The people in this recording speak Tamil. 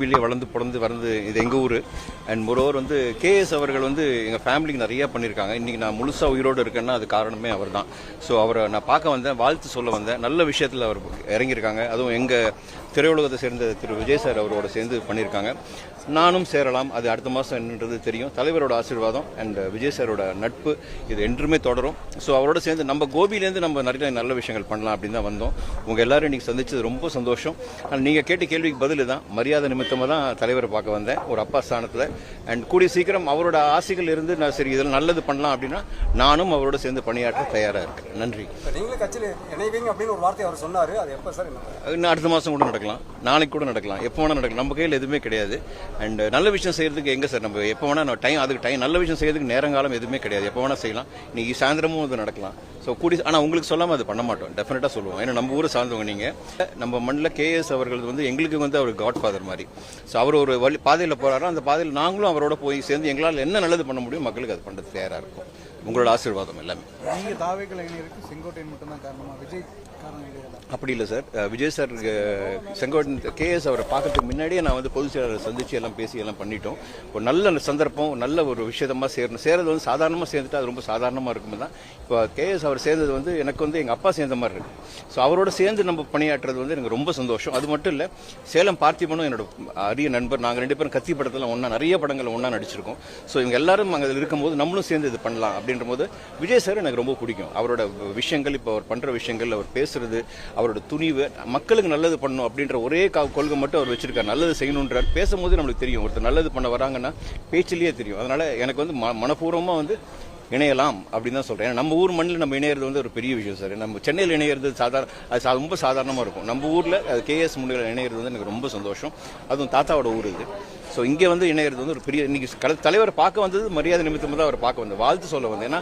வளர்ந்து பிறந்து வளர்ந்து இது எங்கள் ஊர். அண்ட் மொரோவர் வந்து கேஎஸ் அவர்கள் வந்து எங்கள் ஃபேமிலிக்கு நிறையா பண்ணியிருக்காங்க. இன்றைக்கி நான் முழுசாக உயிரோடு இருக்கேன்னா அது காரணமே அவர் தான். ஸோ அவரை நான் பார்க்க வந்தேன், வாழ்த்து சொல்ல வந்தேன். நல்ல விஷயத்தில் அவர் இறங்கியிருக்காங்க. அதுவும் எங்கள் திரையுலகத்தை சேர்ந்த திரு விஜய் சார் அவரோட சேர்ந்து பண்ணியிருக்காங்க. நானும் சேரலாம், அது அடுத்த மாதம் என்னன்றது தெரியும். தலைவரோட ஆசீர்வாதம் அண்ட் விஜய் சாரோட நட்பு இது என்றுமே தொடரும். ஸோ அவரோட சேர்ந்து நம்ம கோபியிலேருந்து நம்ம நிறைய நல்ல விஷயங்கள் பண்ணலாம் அப்படின்னு தான் வந்தோம். உங்கள் எல்லோரும் இன்றைக்கி சந்திச்சது ரொம்ப சந்தோஷம். ஆனால் நீங்கள் கேட்ட கேள்விக்கு பதில் தான், மரியாதை நிமித்தமாக தான் தலைவரை பார்க்க வந்தேன் ஒரு அப்பா ஸ்தானத்தில். அண்ட் கூடிய சீக்கிரம் அவரோட ஆசைகள் இருந்து நான் சரி இதில் நல்லது பண்ணலாம் அப்படின்னா நானும் அவரோட சேர்ந்து பணியாற்ற தயாராக இருக்கேன். நன்றி. நீங்களும் கட்சியில் இணைவீங்க அப்படின்னு ஒரு வார்த்தை அவர் சொன்னார், அது எப்போ சார்? இன்னும் அடுத்த மாதம் கூட நடக்கலாம், நாளைக்கு கூட நடக்கலாம், எப்போ வேணால் நடக்கலாம். நம்ம கையில் எதுவுமே கிடையாது. அண்ட் நல்ல விஷயம் செய்யறதுக்கு எங்கே சார் நம்ம எப்போ வேணால் அதுக்கு டைம் நல்ல விஷயம் செய்யறதுக்கு நேரங்காலம் எதுவுமே கிடையாது. எப்போ வேணால் செய்யலாம். இன்னைக்கு சாயந்தரமும் அது நடக்கலாம். ஸோ ஆனால் உங்களுக்கு சொல்லாமல் அது பண்ண மாட்டோம், டெஃபினட்டாக சொல்லுவோம். ஏன்னா நம்ம ஊரை சார்ந்தவங்க நீங்கள். நம்ம மண்ணில் கேஎஸ் அவர்கள் வந்து எங்களுக்கு வந்து அவர் காட் ஃபாதர் மாதிரி. ஸோ அவர் ஒரு பாதையில் போகிறாரோ அந்த பாதையில் நாங்களும் அவரோட போய் சேர்ந்து எங்களால் என்ன நல்லது பண்ண முடியும் மக்களுக்கு அது பண்ணுறது தயாராக இருக்கும். உங்களோட ஆசீர்வாதம் எல்லாமே. நீங்கள் தாவேக்கள் இணையருக்கு செங்கோட்டையன் மட்டும்தான் காரணமா, விஜய் காரணம் கிடையாது? அப்படி இல்லை sir. Vijay sir Sengottaiyan KS அவரை பார்க்கறதுக்கு முன்னாடியே நான் வந்து பொதுச் செயலாளரை சந்தித்து எல்லாம் பேசி எல்லாம் பண்ணிட்டோம். ஒரு நல்ல சந்தர்ப்பம், நல்ல ஒரு விஷயமா சேர்றது வந்து சாதாரணமாக சேர்ந்துட்டு அது ரொம்ப சாதாரணமாக இருக்கும் தான். இப்போ கேஎஸ் அவர் சேர்ந்தது வந்து எனக்கு வந்து எங்கள் அப்பா சேர்ந்த மாதிரி இருக்கு. ஸோ அவரோட சேர்ந்து நம்ம பணியாற்றுறது வந்து எனக்கு ரொம்ப சந்தோஷம். அது மட்டும் இல்லை, சேலம் பார்த்திபனும் என்னோட அரிய நண்பர். நாங்கள் 2 பேரும் கத்தி படத்தில் ஒன்றா நிறைய படங்கள் ஒன்றா நடிச்சிருக்கோம். ஸோ இவங்க எல்லாரும் அங்கே இருக்கும்போது நம்மளும் சேர்ந்து இது பண்ணலாம் அப்படின்ற போது விஜய் சார் எனக்கு ரொம்ப பிடிக்கும். அவரோட விஷயங்கள், இப்போ அவர் பண்ணுற விஷயங்கள், அவர் பேசுறது, அவரோட துணிவு, மக்களுக்கு நல்லது பண்ணணும் அப்படின்ற ஒரே கொள்கை மட்டும் அவர் வச்சிருக்காரு. நல்லது செய்யணுன்றார். பேசும்போது நம்மளுக்கு தெரியும் ஒருத்தர் நல்லது பண்ண வராங்கன்னா பேச்சிலேயே தெரியும். அதனால எனக்கு வந்து மனப்பூர்வமாக வந்து இணையலாம் அப்படின்னு தான் சொல்கிறேன். நம்ம ஊர் மண்ணில் நம்ம இணையிறது வந்து ஒரு பெரிய விஷயம் சார். நம்ம சென்னையில் இணையிறது அது ரொம்ப சாதாரணமாக இருக்கும். நம்ம ஊரில் அது கேஎஸ் முன்னிலையில் இணையிறது வந்து எனக்கு ரொம்ப சந்தோஷம். அதுவும் தாத்தாவோட ஊர் இது. ஸோ இங்கே வந்து இணையிறது வந்து ஒரு பெரிய, இன்னைக்கு தலைவர் பார்க்க வந்தது மரியாதை நிமித்தமாக தான் அவர் பார்க்க வந்தது, வாழ்த்து சொல்ல வந்தேன். ஏன்னா